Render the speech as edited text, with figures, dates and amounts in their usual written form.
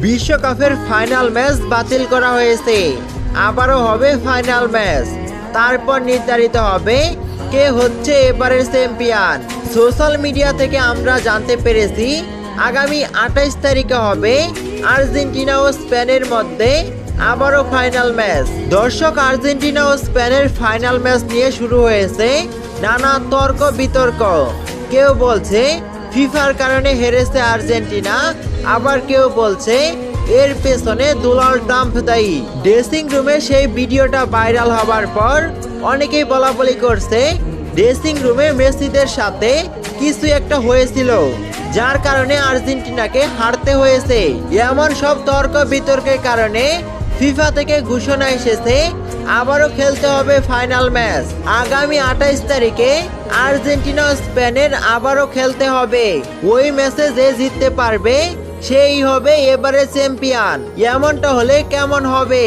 বিশ্বকাপের final match বাতিল করা হয়েছে, আবারও হবে ফাইনাল ম্যাচ। তারপর নির্ধারিত হবে কে হচ্ছে এবারের চ্যাম্পিয়ন। সোশ্যাল মিডিয়া থেকে আমরা জানতে পেরেছি আগামী 28 তারিখে হবে আর্জেন্টিনা ও স্পেনের মধ্যে আবারও ফাইনাল ম্যাচ। দর্শক, আর্জেন্টিনা ও স্পেনের ফাইনাল ম্যাচ নিয়ে শুরু হয়েছে নানা তর্ক বিতর্ক। কেউ বলছে ফিফার কারণে হেরেছে আর্জেন্টিনা, আবার কেউ বলছে এর পেছনে ডোনাল্ড ট্রাম্প দায়ী। ড্রেসিং রুমে সেই ভিডিওটা ভাইরাল হবার পর অনেকেই বলাবলি করছে ড্রেসিং রুমে মেসিদের সাথে কিছু একটা হয়েছিল, যার কারণে আর্জেন্টিনাকে হারতে হয়েছে। এমন সব তর্ক বিতর্কের কারণে ফিফা থেকে ঘোষণা এসেছে আবারও খেলতে হবে ফাইনাল ম্যাচ। আগামী 28 তারিখে আর্জেন্টিনা ও স্পেনের আবারও খেলতে হবে। ওই ম্যাচে যে জিততে পারবে সেই হবে এবারে চ্যাম্পিয়ন। এমনটা হলে কেমন হবে?